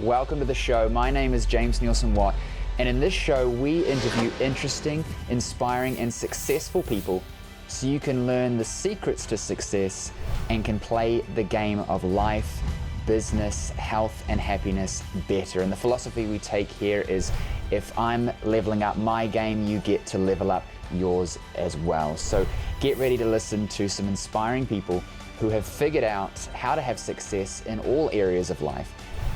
Welcome to the show. My name is James Nielsen Watt, and in this show, we interview interesting, inspiring, and successful people so you can learn the secrets to success and can play the game of life, business, health, and happiness better. And the philosophy we take here is if I'm leveling up my game, you get to level up yours as well. So get ready to listen to some inspiring people who have figured out how to have success in all areas of life.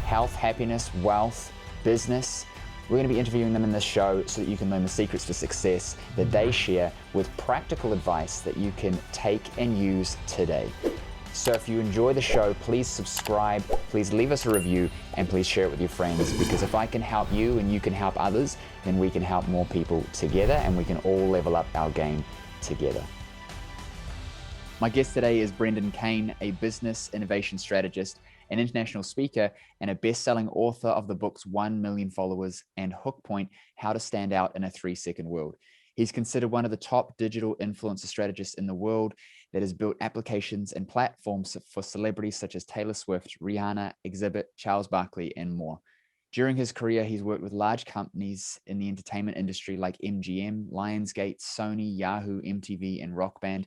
Health, happiness, wealth, business. We're going to be interviewing them in this show so that you can learn the secrets to success that they share with practical advice that you can take and use today. So if you enjoy the show, please subscribe, please leave us a review, and please share it with your friends, because if I can help you and you can help others, then we can help more people together and we can all level up our game together. My guest today is Brendan Kane, a business innovation strategist, an international speaker, and a best-selling author of the books 1 Million Followers and Hook Point, How to Stand Out in a 3-Second World. He's considered one of the top digital influencer strategists in the world that has built applications and platforms for celebrities such as Taylor Swift, Rihanna, Exhibit, Charles Barkley, and more. During his career, he's worked with large companies in the entertainment industry like MGM, Lionsgate, Sony, Yahoo, MTV, and Rock Band.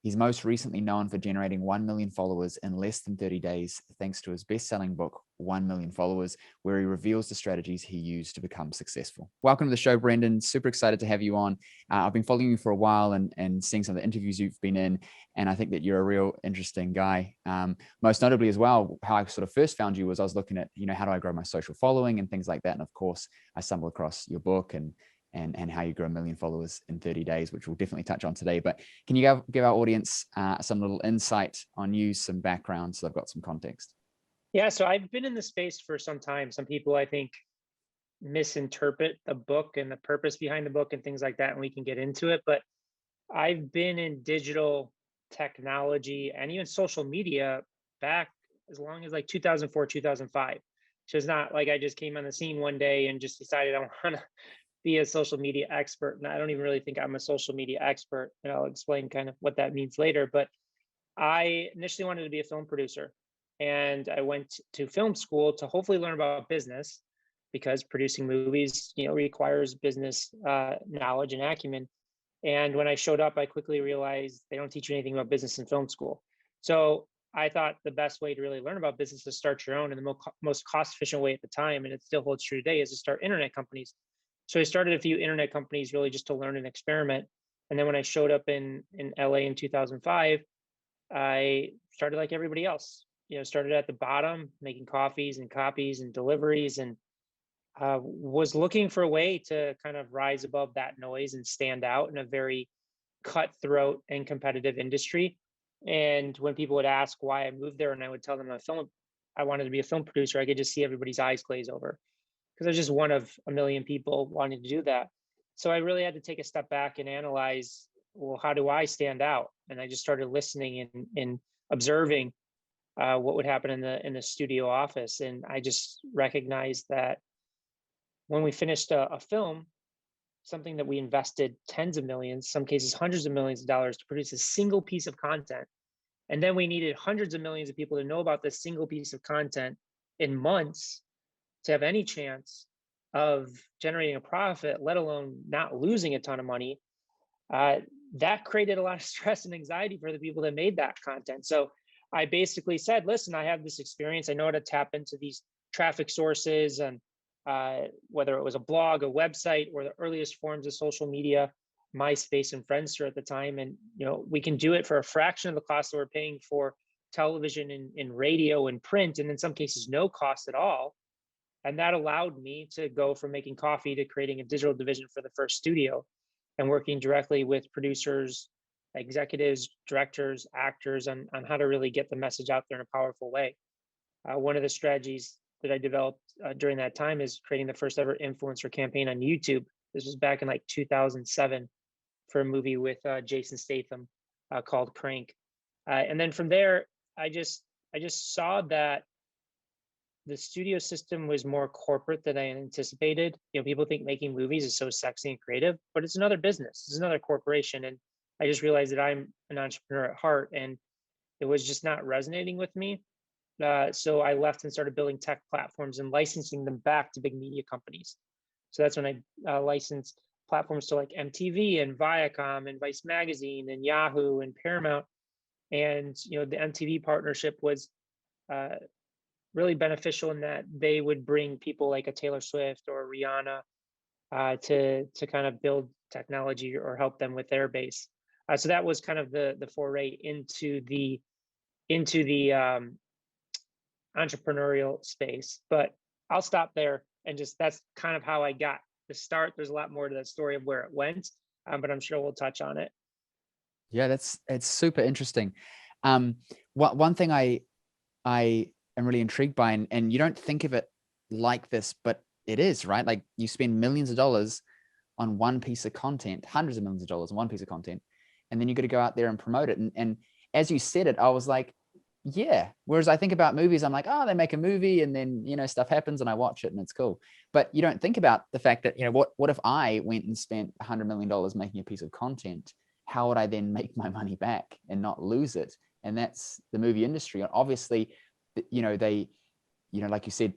He's most recently known for generating 1 million followers in less than 30 days, thanks to his best-selling book, 1 Million Followers, where he reveals the strategies he used to become successful. Welcome to the show, Brendan. Super excited to have you on. I've been following you for a while and seeing some of the interviews you've been in, and I think that you're a real interesting guy. Most notably as well, how I sort of first found you was I was looking at, how do I grow my social following and things like that. And of course, I stumbled across your book and how you grow 1 million followers in 30 days, which we'll definitely touch on today. But can you give our audience some little insight on you, some background, so they've got some context? Yeah, so I've been in the space for some time. Some people, I think, misinterpret the book and the purpose behind the book and things like that, and we can get into it. But I've been in digital technology and even social media back as long as like 2004, 2005. So it's not like I just came on the scene one day and just decided I want to be a social media expert. And I don't even really think I'm a social media expert. And I'll explain kind of what that means later. But I initially wanted to be a film producer. And I went to film school to hopefully learn about business, because producing movies, requires business knowledge and acumen. And when I showed up, I quickly realized they don't teach you anything about business in film school. So I thought the best way to really learn about business is to start your own, and the most cost efficient way at the time, and it still holds true today, is to start internet companies. So I started a few internet companies really just to learn and experiment. And then when I showed up in LA in 2005, I started like everybody else, started at the bottom, making coffees and copies and deliveries, and was looking for a way to kind of rise above that noise and stand out in a very cutthroat and competitive industry. And when people would ask why I moved there, and I would tell them I wanted to be a film producer, I could just see everybody's eyes glaze over, because I was just one of a million people wanting to do that. So I really had to take a step back and analyze, well, how do I stand out? And I just started listening and observing what would happen in the studio office. And I just recognized that when we finished a film, something that we invested tens of millions, some cases hundreds of millions of dollars to produce a single piece of content, and then we needed hundreds of millions of people to know about this single piece of content in months to have any chance of generating a profit, let alone not losing a ton of money, that created a lot of stress and anxiety for the people that made that content. So I basically said, listen, I have this experience. I know how to tap into these traffic sources, and whether it was a blog, a website, or the earliest forms of social media, MySpace and Friendster at the time. And, we can do it for a fraction of the cost that we're paying for television and radio and print, and in some cases, no cost at all. And that allowed me to go from making coffee to creating a digital division for the first studio and working directly with producers, executives, directors, actors on how to really get the message out there in a powerful way. One of the strategies that I developed during that time is creating the first ever influencer campaign on YouTube. This was back in like 2007 for a movie with Jason Statham called Crank. And then from there, I just saw that the studio system was more corporate than I anticipated. People think making movies is so sexy and creative, but it's another business. It's another corporation. And I just realized that I'm an entrepreneur at heart, and it was just not resonating with me. So I left and started building tech platforms and licensing them back to big media companies. So that's when I licensed platforms to like MTV and Viacom and Vice Magazine and Yahoo and Paramount. And the MTV partnership was uh, really beneficial in that they would bring people like a Taylor Swift or Rihanna to kind of build technology or help them with their base. So that was kind of the foray into the entrepreneurial space. But I'll stop there and just that's kind of how I got the start. There's a lot more to that story of where it went, but I'm sure we'll touch on it. Yeah, it's super interesting. One thing I am really intrigued by, and you don't think of it like this, but it is, right? Like you spend millions of dollars on one piece of content, hundreds of millions of dollars on one piece of content, and then you got to go out there and promote it. And as you said it, I was like, yeah. Whereas I think about movies, I'm like, oh, they make a movie and then, stuff happens and I watch it and it's cool. But you don't think about the fact that, what if I went and spent $100 million making a piece of content? How would I then make my money back and not lose it? And that's the movie industry. Obviously, they, like you said,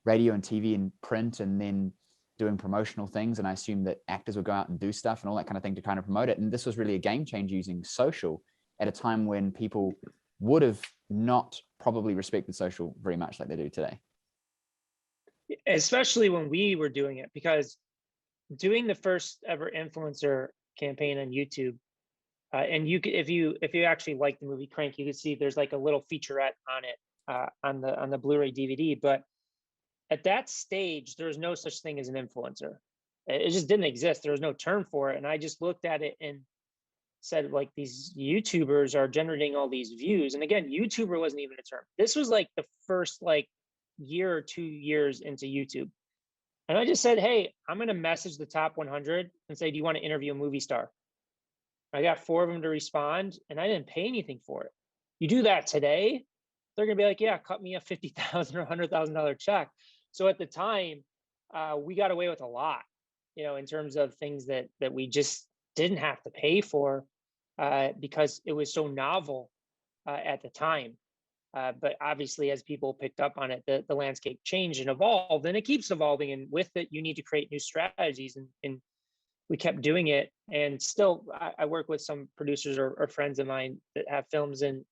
radio and TV and print, and then doing promotional things. And I assume that actors would go out and do stuff and all that kind of thing to kind of promote it. And this was really a game changer using social at a time when people would have not probably respected social very much like they do today. Especially when we were doing it, because doing the first ever influencer campaign on YouTube, and you could, if you actually like the movie Crank, you could see there's like a little featurette on it on the Blu-ray DVD. But at that stage, there was no such thing as an influencer. It just didn't exist. There was no term for it, and I just looked at it and said, like, these YouTubers are generating all these views. And again, YouTuber wasn't even a term. This was like the first like year or 2 years into YouTube. And I just said, hey, I'm going to message the top 100 and say, do you want to interview a movie star? I got 4 of them to respond, and I didn't pay anything for it. You do that today, they're going to be like, yeah, cut me a $50,000 or $100,000 check. So at the time, we got away with a lot, in terms of things that we just didn't have to pay for because it was so novel at the time. But obviously, as people picked up on it, the landscape changed and evolved, and it keeps evolving. And with it, you need to create new strategies. And we kept doing it. And still, I work with some producers or friends of mine that have films, and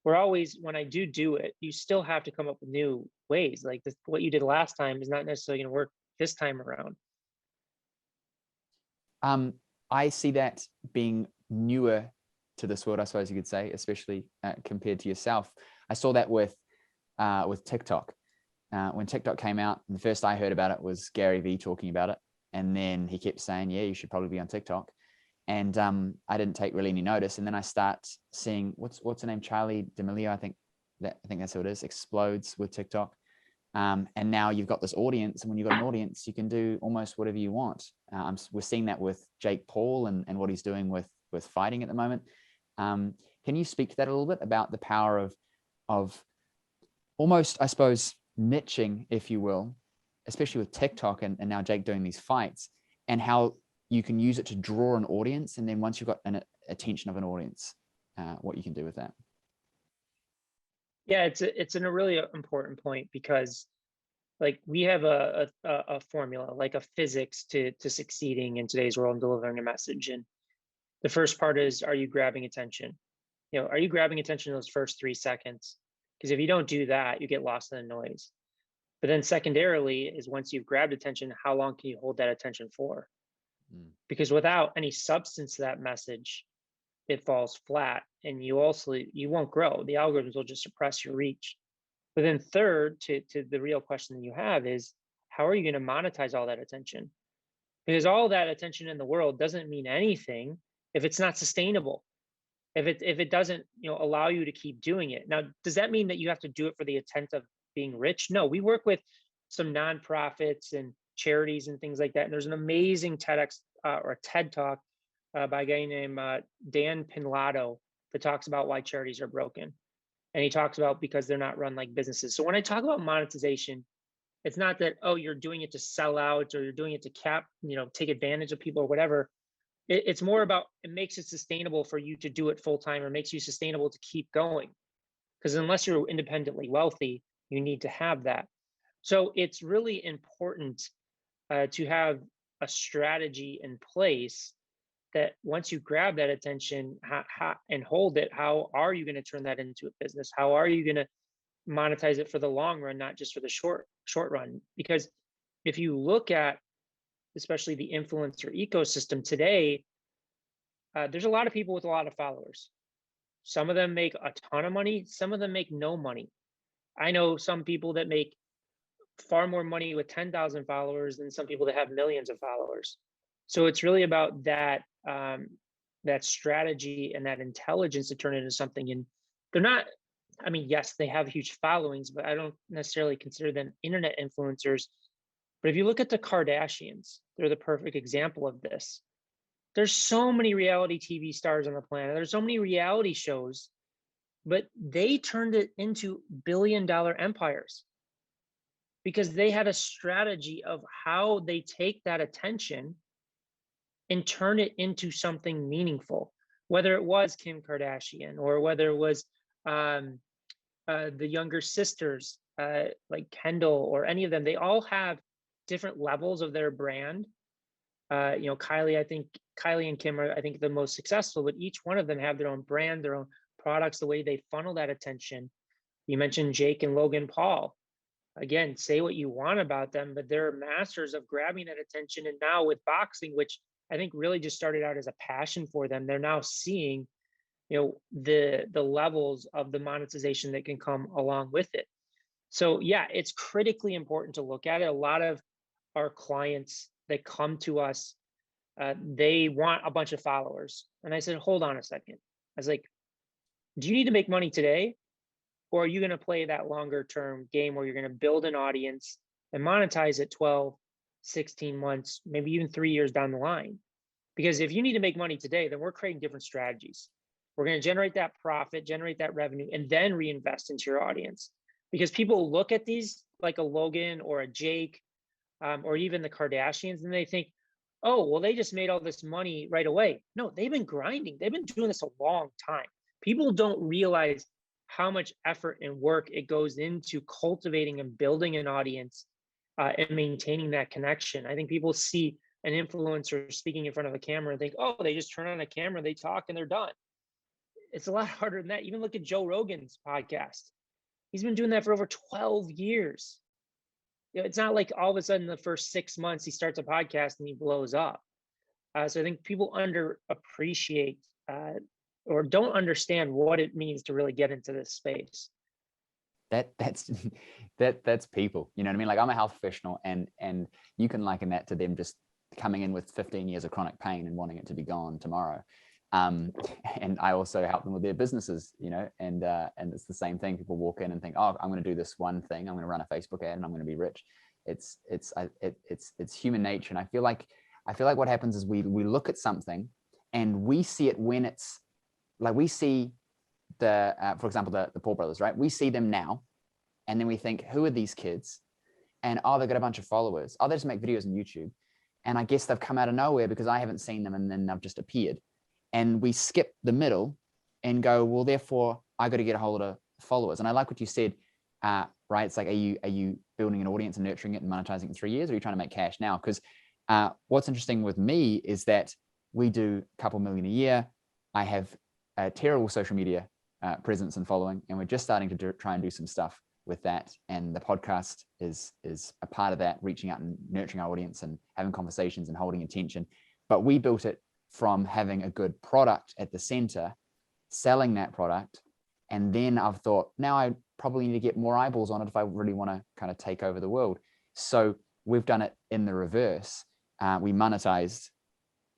we're always, when I do it, you still have to come up with new ways. Like what you did last time is not necessarily going to work this time around. I see that being newer to this world, I suppose you could say, especially compared to yourself. I saw that with TikTok. When TikTok came out, the first I heard about it was Gary Vee talking about it. And then he kept saying, yeah, you should probably be on TikTok. And I didn't take really any notice. And then I start seeing, what's her name? Charlie D'Amelio, I think that's who it is, explodes with TikTok. And now you've got this audience. And when you've got an audience, you can do almost whatever you want. We're seeing that with Jake Paul and what he's doing with fighting at the moment. Can you speak to that a little bit about the power of almost, I suppose, niching, if you will, especially with TikTok and now Jake doing these fights, and how you can use it to draw an audience, and then once you've got an attention of an audience, what you can do with that? Yeah, it's a really important point, because like we have a formula, like a physics to succeeding in today's world and delivering a message. And the first part is, are you grabbing attention? Are you grabbing attention in those first 3 seconds? Because if you don't do that, you get lost in the noise. But then secondarily is, once you've grabbed attention, how long can you hold that attention for? Because without any substance to that message, it falls flat, and you won't grow. The algorithms will just suppress your reach. But then third, to the real question that you have is, how are you going to monetize all that attention? Because all that attention in the world doesn't mean anything if it's not sustainable. If it doesn't, allow you to keep doing it. Now, does that mean that you have to do it for the intent of being rich? No, we work with some nonprofits and charities and things like that. And there's an amazing TEDx or a TED Talk by a guy named Dan Pinlato that talks about why charities are broken. And he talks about because they're not run like businesses. So when I talk about monetization, it's not that, oh, you're doing it to sell out, or you're doing it to take advantage of people or whatever. It's more about, it makes it sustainable for you to do it full time, or makes you sustainable to keep going. because unless you're independently wealthy, you need to have that. So it's really important to have a strategy in place that once you grab that attention and hold it, how are you going to turn that into a business? How are you going to monetize it for the long run, not just for the short run? Because if you look at especially the influencer ecosystem today, there's a lot of people with a lot of followers. Some of them make a ton of money, some of them make no money. I know some people that make far more money with 10,000 followers than some people that have millions of followers. So it's really about that strategy and that intelligence to turn it into something. And they're not, I mean, yes, they have huge followings, but I don't necessarily consider them internet influencers. But if you look at the Kardashians, they're the perfect example of this. There's so many reality TV stars on the planet. There's so many reality shows, but they turned it into billion-dollar empires because they had a strategy of how they take that attention and turn it into something meaningful. Whether it was Kim Kardashian or whether it was the younger sisters, like Kendall or any of them, they all have different levels of their brand. Kylie and Kim are, I think, the most successful, but each one of them have their own brand, their own products, the way they funnel that attention. You mentioned Jake and Logan Paul. Again, say what you want about them, but they're masters of grabbing that attention. And now with boxing, which I think really just started out as a passion for them, they're now seeing, the levels of the monetization that can come along with it. So yeah, it's critically important to look at it. A lot of our clients that come to us, they want a bunch of followers. And I said, hold on a second. I was like, do you need to make money today? Or are you going to play that longer term game where you're going to build an audience and monetize it 12, 16 months, maybe even 3 years down the line? Because if you need to make money today, then we're creating different strategies. We're going to generate that profit, generate that revenue, and then reinvest into your audience. Because people look at these like a Logan or a Jake, or even the Kardashians, and they think, oh, well, they just made all this money right away. No, they've been grinding. They've been doing this a long time. People don't realize how much effort and work it goes into cultivating and building an audience, and maintaining that connection. I think people see an influencer speaking in front of a camera and think, oh, they just turn on a camera, they talk, and they're done. It's a lot harder than that. Even look at Joe Rogan's podcast. He's been doing that for over 12 years. It's not like all of a sudden the first 6 months he starts a podcast and he blows up. So I think people underappreciate or don't understand what it means to really get into this space. That's that's people. You know what I mean? Like, I'm a health professional, and you can liken that to them just coming in with 15 years of chronic pain and wanting it to be gone tomorrow. And I also help them with their businesses, and it's the same thing. People walk in and think, oh, I'm going to do this one thing. I'm going to run a Facebook ad and I'm going to be rich. It's human nature. And I feel like what happens is we look at something and we see it when it's like, we see for example, the Paul brothers, right? We see them now, and then we think, who are these kids? And oh, they've got a bunch of followers. Oh, they just make videos on YouTube. And I guess they've come out of nowhere because I haven't seen them, and then they've just appeared. And we skip the middle and go, well, therefore I got to get a hold of followers. And I like what you said, right? It's like, are you building an audience and nurturing it and monetizing it in 3 years, or are you trying to make cash now? Because what's interesting with me is that we do a couple million a year. I have a terrible social media presence and following, and we're just starting to try and do some stuff with that. And the podcast is a part of that, reaching out and nurturing our audience and having conversations and holding attention. But we built it from having a good product at the center, selling that product. And then I've thought, now I probably need to get more eyeballs on it if I really want to kind of take over the world. So we've done it in the reverse. We monetized,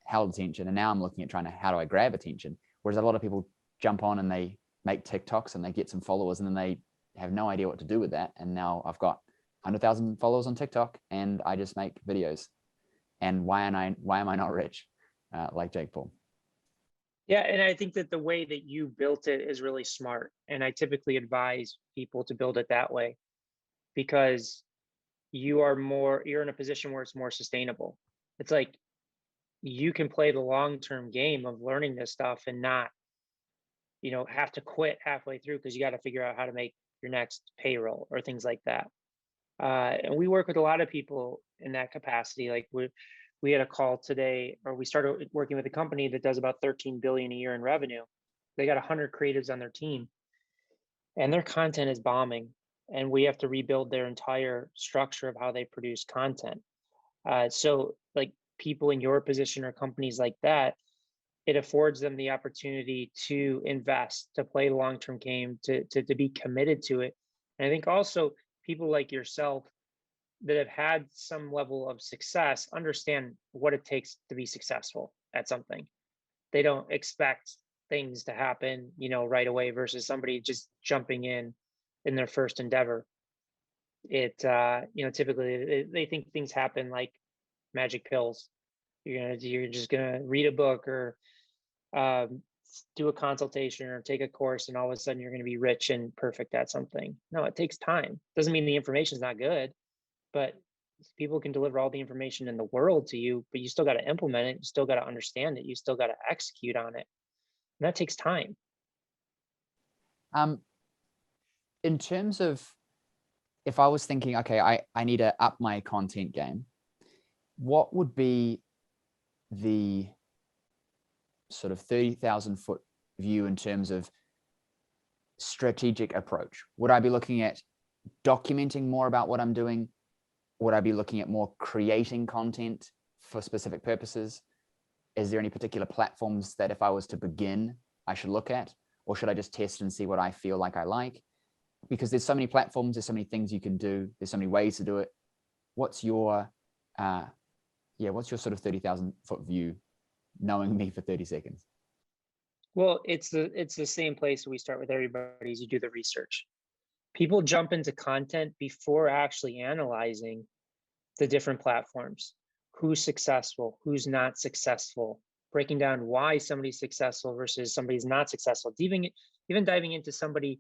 held attention, and now I'm looking at how do I grab attention? Whereas a lot of people jump on and they make TikToks and they get some followers, and then they have no idea what to do with that. And now I've got 100,000 followers on TikTok and I just make videos. And why am I not rich? Like Jake Paul. Yeah, and I think that the way that you built it is really smart. And I typically advise people to build it that way because you're in a position where it's more sustainable. It's like you can play the long-term game of learning this stuff and not have to quit halfway through because you got to figure out how to make your next payroll or things like that. And we work with a lot of people in that capacity. Like we had a call today, or we started working with a company that does about 13 billion a year in revenue. They got 100 creatives on their team, and their content is bombing. And we have to rebuild their entire structure of how they produce content. So, like people in your position or companies like that, it affords them the opportunity to invest, to play the long-term game, to be committed to it. And I think also people like yourself that have had some level of success understand what it takes to be successful at something. They don't expect things to happen, right away versus somebody just jumping in their first endeavor. Typically they think things happen like magic pills. You're just gonna read a book or um, do a consultation or take a course, and all of a sudden you're gonna be rich and perfect at something. No, it takes time. Doesn't mean the information is not good, but people can deliver all the information in the world to you, but you still got to implement it. You still got to understand it. You still got to execute on it. And that takes time. In terms of, if I was thinking, okay, I need to up my content game, what would be the sort of 30,000 foot view in terms of strategic approach? Would I be looking at documenting more about what I'm doing? Would I be looking at more creating content for specific purposes? Is there any particular platforms that if I was to begin, I should look at? Or should I just test and see what I feel like I like? Because there's so many platforms, there's so many things you can do, there's so many ways to do it. What's your sort of 30,000 foot view, knowing me for 30 seconds? Well, it's the same place we start with everybody is you do the research. People jump into content before actually analyzing the different platforms. Who's successful, who's not successful, breaking down why somebody's successful versus somebody's not successful, even diving into somebody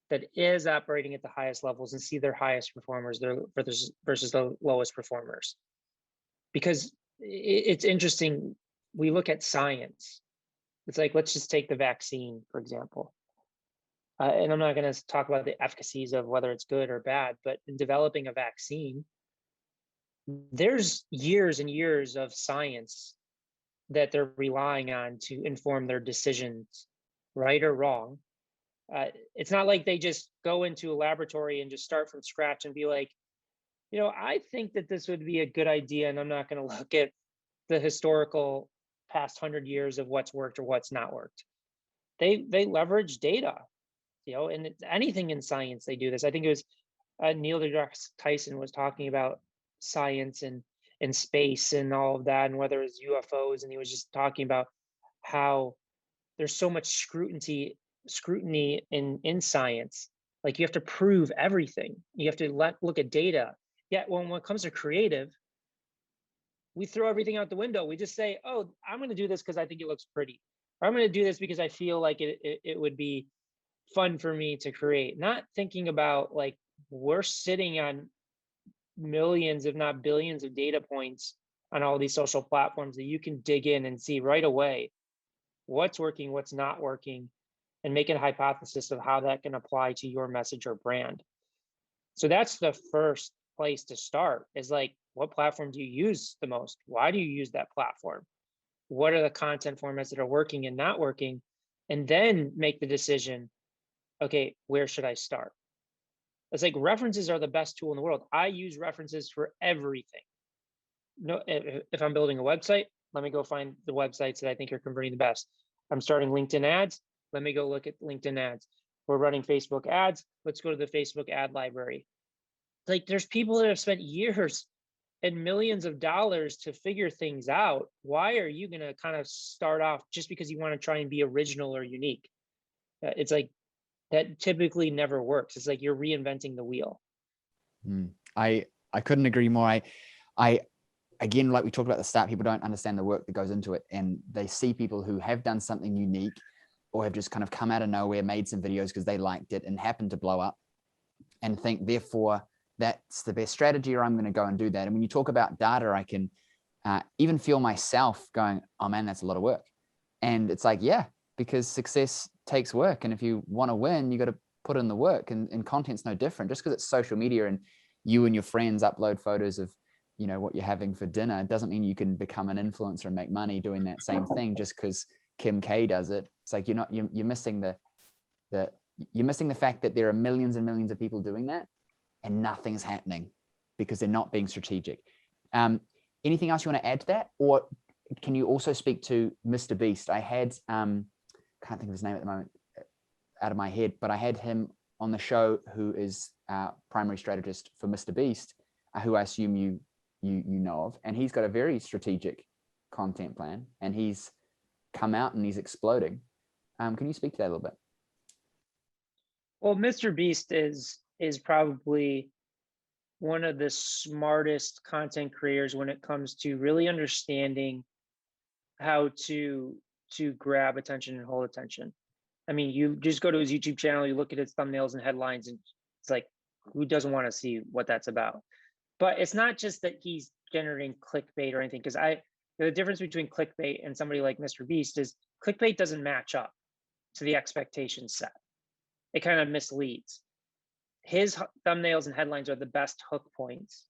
that is operating at the highest levels and see their highest performers versus the lowest performers. Because it's interesting, we look at science. It's like, let's just take the vaccine, for example. And I'm not going to talk about the efficacies of whether it's good or bad, but in developing a vaccine, there's years and years of science that they're relying on to inform their decisions, right or wrong. It's not like they just go into a laboratory and just start from scratch and be like, I think that this would be a good idea, and I'm not going to look at the historical past 100 years of what's worked or what's not worked. They leverage data, and it's anything in science they do this. I think it was Neil deGrasse Tyson was talking about science and space and all of that, and whether it's UFOs, and he was just talking about how there's so much scrutiny in science. Like you have to prove everything. You have to look at data. Yet when it comes to creative, we throw everything out the window. We just say, oh, I'm going to do this because I think it looks pretty. Or I'm going to do this because I feel like it would be fun for me to create. Not thinking about like we're sitting on millions, if not billions of data points on all these social platforms that you can dig in and see right away what's working, what's not working, and make a hypothesis of how that can apply to your message or brand. So that's the first place to start, is like, what platform do you use the most? Why do you use that platform? What are the content formats that are working and not working? And then make the decision, okay, where should I start? It's like references are the best tool in the world. I use references for everything. No, if I'm building a website, let me go find the websites that I think are converting the best. I'm starting LinkedIn ads. Let me go look at LinkedIn ads. We're running Facebook ads. Let's go to the Facebook ad library. Like there's people that have spent years and millions of dollars to figure things out. Why are you going to kind of start off just because you want to try and be original or unique? It's like that typically never works. It's like you're reinventing the wheel. I couldn't agree more. I again, like we talked about at the start, people don't understand the work that goes into it, and they see people who have done something unique or have just kind of come out of nowhere, made some videos because they liked it and happened to blow up, and think therefore that's the best strategy, or I'm going to go and do that. And when you talk about data, I can even feel myself going, oh man, that's a lot of work. And it's like, yeah, because success takes work. And if you want to win, you got to put in the work, and content's no different. Just because it's social media and you and your friends upload photos of, you know, what you're having for dinner, doesn't mean you can become an influencer and make money doing that same thing just because Kim K does it. It's like you're missing you're missing the fact that there are millions and millions of people doing that and nothing's happening because they're not being strategic. Anything else you want to add to that? Or can you also speak to Mr. Beast? I had, can't think of his name at the moment out of my head, but I had him on the show, who is primary strategist for Mr. Beast, who I assume you know of, and he's got a very strategic content plan, and he's come out and he's exploding. Can you speak to that a little bit? Well, Mr. Beast is probably one of the smartest content creators when it comes to really understanding how to grab attention and hold attention. I mean, you just go to his YouTube channel, you look at his thumbnails and headlines, and it's like, who doesn't want to see what that's about? But it's not just that he's generating clickbait or anything, because the difference between clickbait and somebody like Mr. Beast is clickbait doesn't match up to the expectation set. It kind of misleads. His thumbnails and headlines are the best hook points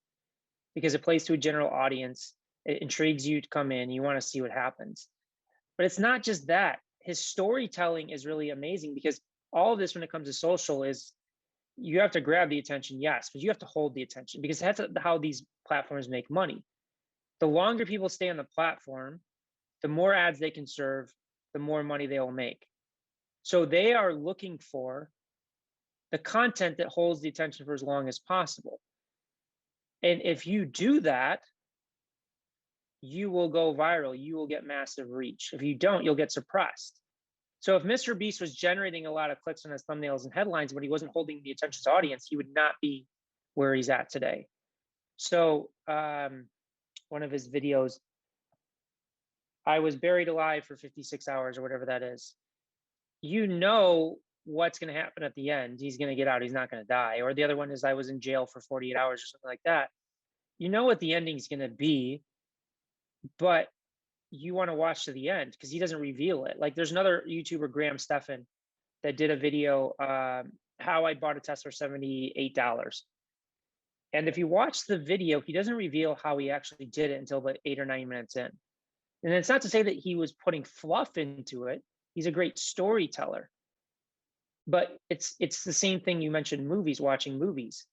because it plays to a general audience. It intrigues you to come in. You want to see what happens. But it's not just that. His storytelling is really amazing, because all of this, when it comes to social, is you have to grab the attention, yes, but you have to hold the attention, because that's how these platforms make money. The longer people stay on the platform, the more ads they can serve, the more money they will make. So they are looking for the content that holds the attention for as long as possible. And if you do that, you will go viral. You will get massive reach. If you don't, you'll get suppressed. So if Mr. Beast was generating a lot of clicks on his thumbnails and headlines, but he wasn't holding the attention to audience, he would not be where he's at today. So one of his videos, I was buried alive for 56 hours or whatever that is. You know what's going to happen at the end. He's going to get out. He's not going to die. Or the other one is, I was in jail for 48 hours or something like that. You know what the ending is going to be, but you want to watch to the end because he doesn't reveal it. Like, there's another YouTuber, Graham Stephan, that did a video, how I bought a Tesla for $78. And if you watch the video, he doesn't reveal how he actually did it until about 8 or 9 minutes in. And it's not to say that he was putting fluff into it. He's a great storyteller. But it's the same thing you mentioned, movies, watching movies.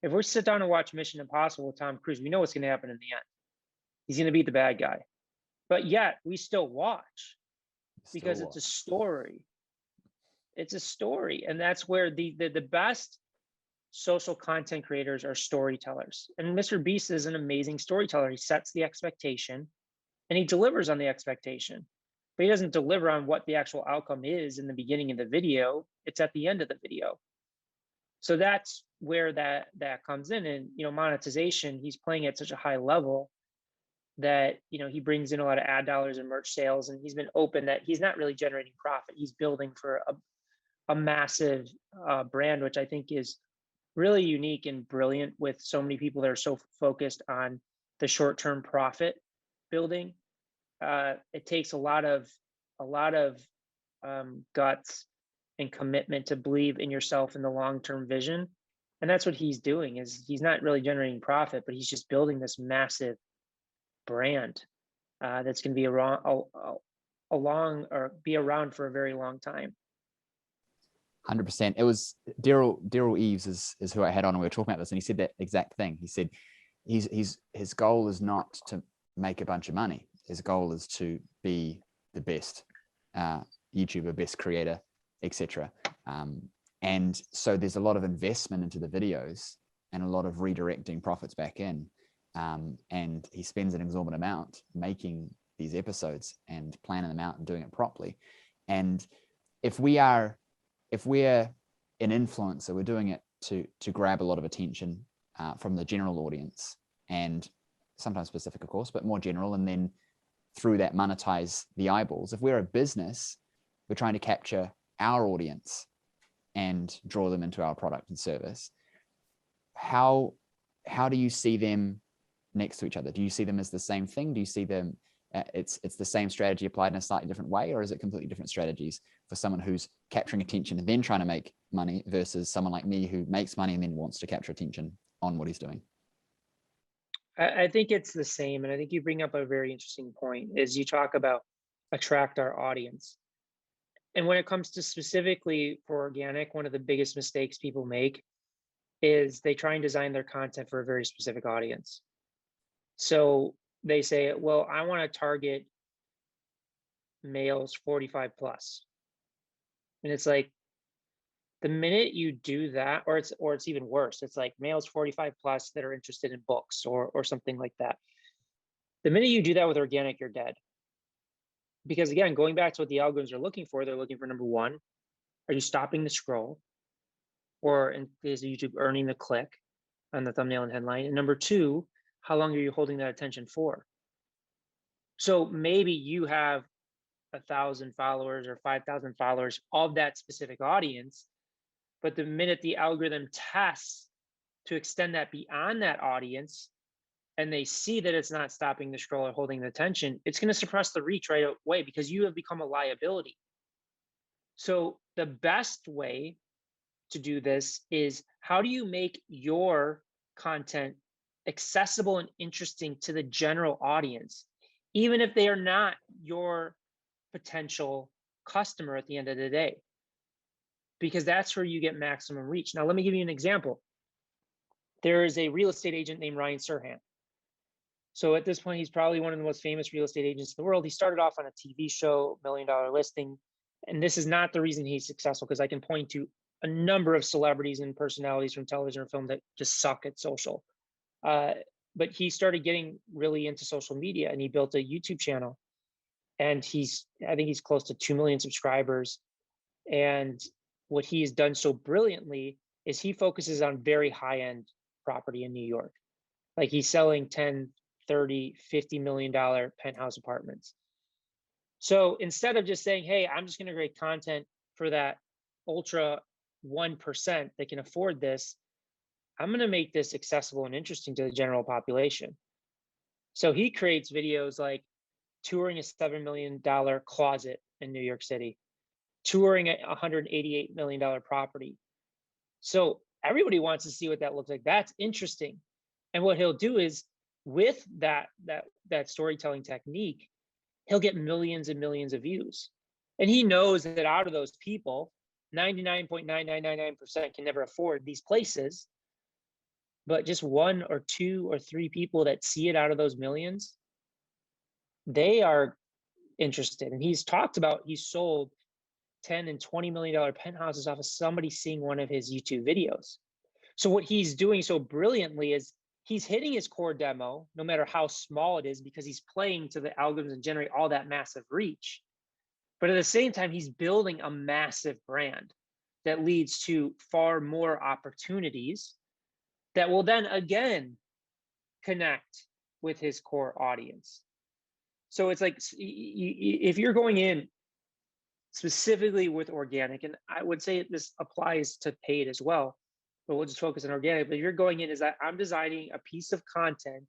If we sit down and watch Mission Impossible with Tom Cruise, we know what's going to happen in the end. He's going to be the bad guy. But yet we still watch because it's a story. It's a story. And that's where the best social content creators are storytellers. And Mr. Beast is an amazing storyteller. He sets the expectation and he delivers on the expectation. But he doesn't deliver on what the actual outcome is in the beginning of the video. It's at the end of the video. So that's where that comes in. And, monetization, he's playing at such a high level that, he brings in a lot of ad dollars and merch sales. And he's been open that he's not really generating profit. He's building for a massive brand, which I think is really unique and brilliant, with so many people that are so focused on the short-term profit building. It takes a lot of guts and commitment to believe in yourself in the long-term vision. And that's what he's doing. Is he's not really generating profit, but he's just building this massive brand that's going to be be around for a very long time. 100%. It was Daryl Eves is who I had on, and we were talking about this, and he said that exact thing. He said his goal is not to make a bunch of money. His goal is to be the best YouTuber, best creator, etc. And so there's a lot of investment into the videos and a lot of redirecting profits back in. And he spends an exorbitant amount making these episodes and planning them out and doing it properly. And if we're an influencer, we're doing it to grab a lot of attention from the general audience, and sometimes specific, of course, but more general, and then through that monetize the eyeballs. If we're a business, we're trying to capture our audience and draw them into our product and service. How do you see them next to each other? Do you see them as the same thing? Do you see them it's the same strategy applied in a slightly different way, or is it completely different strategies for someone who's capturing attention and then trying to make money versus someone like me who makes money and then wants to capture attention on what he's doing? I think it's the same. And I think you bring up a very interesting point is you talk about attract our audience. And when it comes to specifically for organic, one of the biggest mistakes people make is they try and design their content for a very specific audience. So they say, well, I want to target males 45 plus. And it's like the minute you do that, or it's even worse, it's like males 45 plus that are interested in books or something like that. The minute you do that with organic, you're dead. Because again, going back to what the algorithms are looking for, they're looking for number one, are you stopping the scroll? Or is YouTube earning the click on the thumbnail and headline? And number two, how long are you holding that attention for? So maybe you have 1,000 followers or 5,000 followers of that specific audience, but the minute the algorithm tests to extend that beyond that audience, and they see that it's not stopping the scroll or holding the attention, it's going to suppress the reach right away because you have become a liability. So the best way to do this is how do you make your content accessible and interesting to the general audience, even if they are not your potential customer at the end of the day, because that's where you get maximum reach. Now, let me give you an example. There is a real estate agent named Ryan Serhant. So at this point, he's probably one of the most famous real estate agents in the world. He started off on a TV show, $1 Million Listing. And this is not the reason he's successful, because I can point to a number of celebrities and personalities from television or film that just suck at social. But he started getting really into social media, and he built a YouTube channel. And I think he's close to 2 million subscribers. And what he's done so brilliantly is he focuses on very high-end property in New York. Like he's selling 10, 30, $50 million penthouse apartments. So instead of just saying, hey, I'm just going to create content for that ultra 1% that can afford this, I'm going to make this accessible and interesting to the general population. So he creates videos like touring a $7 million closet in New York City, touring a $188 million property. So everybody wants to see what that looks like. That's interesting. And what he'll do is, with that storytelling technique, he'll get millions and millions of views. And he knows that out of those people, 99.9999% can never afford these places. But just 1 or 2 or 3 people that see it out of those millions, they are interested. And he's talked about, he sold $10 and $20 million penthouses off of somebody seeing one of his YouTube videos. So what he's doing so brilliantly is he's hitting his core demo, no matter how small it is, because he's playing to the algorithms and generate all that massive reach. But at the same time, he's building a massive brand that leads to far more opportunities that will then again connect with his core audience. So it's like, if you're going in specifically with organic, and I would say this applies to paid as well, but we'll just focus on organic. But if you're going in, is that I'm designing a piece of content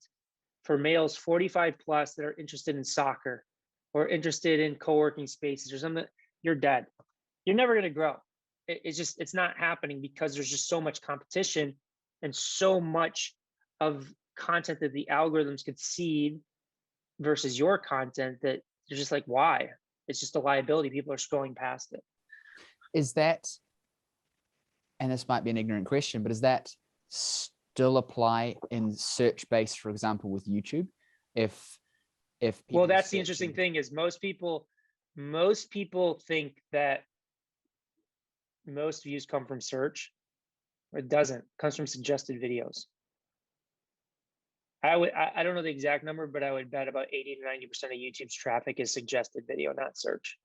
for males 45 plus that are interested in soccer or interested in co-working spaces or something, you're dead. You're never going to grow. It's not happening, because there's just so much competition and so much of content that the algorithms could seed versus your content that you're just like, why? It's just a liability. People are scrolling past it. Is that, and this might be an ignorant question, but does that still apply in search based, for example, with YouTube? If well, that's the interesting thing is most people think that most views come from search. It doesn't. It comes from suggested videos. I don't know the exact number, but I would bet about 80 to 90% of YouTube's traffic is suggested video, not search.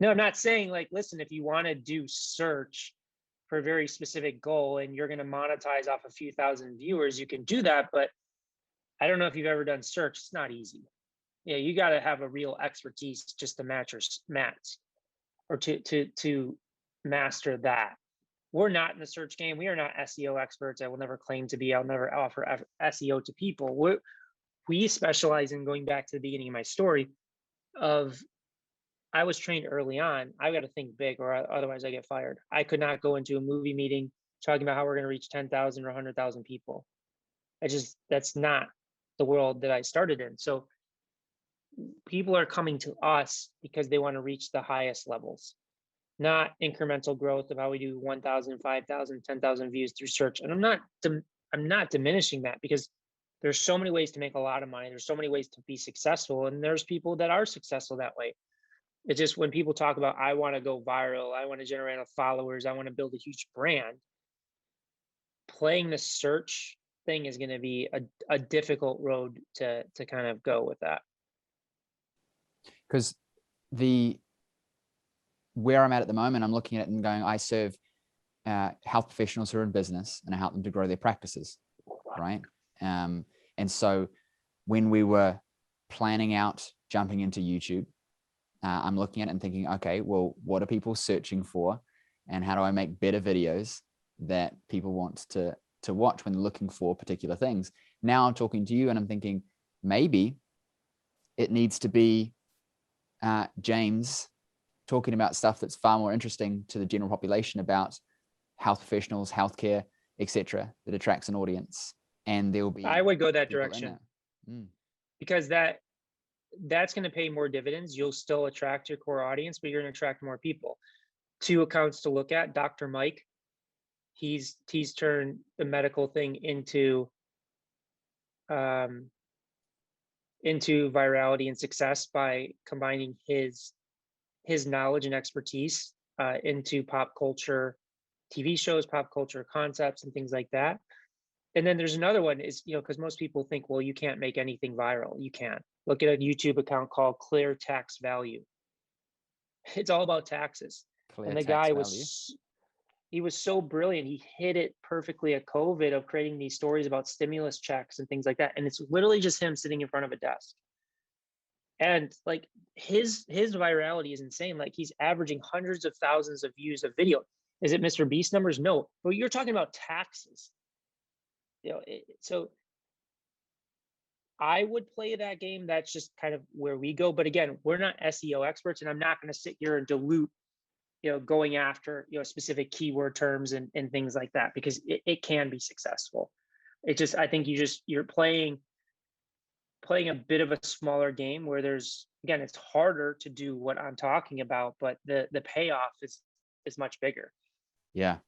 No, I'm not saying like, listen, if you want to do search for a very specific goal and you're going to monetize off a few thousand viewers, you can do that. But I don't know if you've ever done search. It's not easy. Yeah, you got to have a real expertise just to match or to master that. We're not in the search game. We are not SEO experts. I will never claim to be. I'll never offer SEO to people. we specialize in, going back to the beginning of my story, of I was trained early on. I got to think big, or otherwise I get fired. I could not go into a movie meeting talking about how we're going to reach 10,000 or 100,000 people. That's not the world that I started in. So people are coming to us because they want to reach the highest levels, not incremental growth of how we do 1,000, 5,000, 10,000 views through search. And I'm not diminishing that, because there's so many ways to make a lot of money. There's so many ways to be successful, and there's people that are successful that way. It's just when people talk about, I want to go viral, I want to generate enough followers, I want to build a huge brand, playing the search thing is going to be a difficult road to kind of go with that. Because where I'm at the moment, I'm looking at it and going, I serve health professionals who are in business, and I help them to grow their practices, right? And so when we were planning out jumping into YouTube, I'm looking at it and thinking, okay, well, what are people searching for? And how do I make better videos that people want to watch when they're looking for particular things? Now I'm talking to you and I'm thinking, maybe it needs to be James talking about stuff that's far more interesting to the general population about health professionals, healthcare, etc., that attracts an audience. And there will be, I would go that direction, Mm. because that's going to pay more dividends. You'll still attract your core audience, but you're going to attract more people. 2 accounts to look at: Dr. Mike, he's turned the medical thing into virality and success by combining his knowledge and expertise into pop culture TV shows, pop culture concepts, and things like that. And then there's another one, is, because most people think, well, you can't make anything viral. You can. Look at a YouTube account called Clear Tax Value. It's all about taxes. And the guy was so brilliant. He hit it perfectly at COVID, of creating these stories about stimulus checks and things like that. And it's literally just him sitting in front of a desk. And like his virality is insane. Like, he's averaging hundreds of thousands of views of video. Is it Mr. Beast numbers? No, but you're talking about taxes. So I would play that game. That's just kind of where we go. But again, we're not SEO experts, and I'm not going to sit here and dilute, going after, specific keyword terms and things like that, because it can be successful. I think you're playing a bit of a smaller game, where again, it's harder to do what I'm talking about, but the payoff is much bigger. Yeah.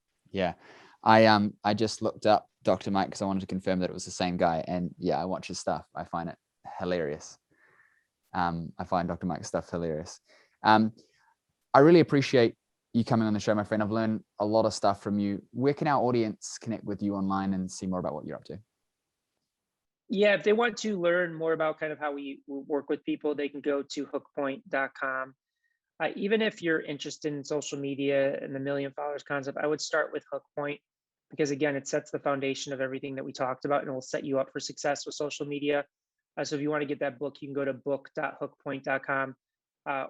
I just looked up Dr. Mike because I wanted to confirm that it was the same guy. And yeah, I watch his stuff. I find it hilarious. I find Dr. Mike's stuff hilarious. I really appreciate you coming on the show, my friend. I've learned a lot of stuff from you. Where can our audience connect with you online and see more about what you're up to? Yeah, if they want to learn more about kind of how we work with people, they can go to hookpoint.com. Even if you're interested in social media and the million followers concept, I would start with Hookpoint, because again, it sets the foundation of everything that we talked about, and it will set you up for success with social media. So if you want to get that book, you can go to book.hookpoint.com,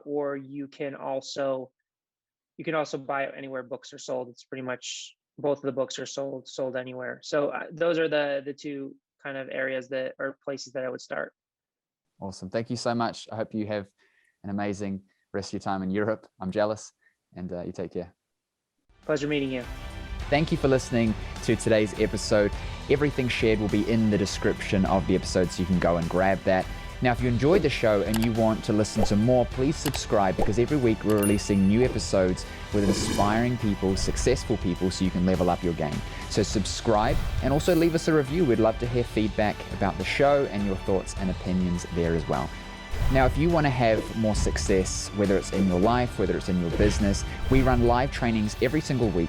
or you can also buy it anywhere books are sold. It's pretty much, both of the books are sold anywhere. So those are the 2 kind of areas that are places that I would start. Awesome. Thank you so much. I hope you have an amazing rest of your time in Europe. I'm jealous, and you take care. Pleasure meeting you. Thank you for listening to today's episode. Everything shared will be in the description of the episode, so you can go and grab that. Now, if you enjoyed the show and you want to listen to more, please subscribe, because every week we're releasing new episodes with inspiring people, successful people, so you can level up your game. So subscribe, and also leave us a review. We'd love to hear feedback about the show and your thoughts and opinions there as well. Now, if you want to have more success, whether it's in your life, whether it's in your business, we run live trainings every single week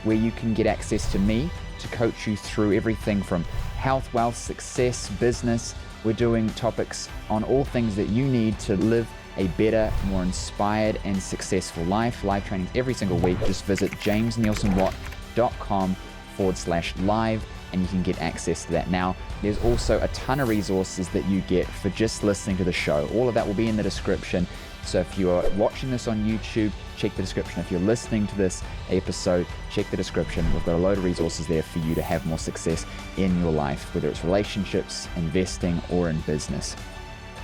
where you can get access to me to coach you through everything from health, wealth, success, business. We're doing topics on all things that you need to live a better, more inspired and successful life. Live trainings every single week. Just visit jamesnielsenwatt.com/live and you can get access to that. Now, there's also a ton of resources that you get for just listening to the show. All of that will be in the description. So if you're watching this on YouTube, check the description. If you're listening to this episode, check the description. We've got a load of resources there for you to have more success in your life, whether it's relationships, investing, or in business.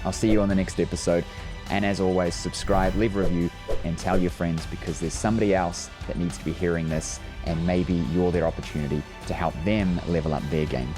I'll see you on the next episode. And as always, subscribe, leave a review, and tell your friends, because there's somebody else that needs to be hearing this, and maybe you're their opportunity to help them level up their game.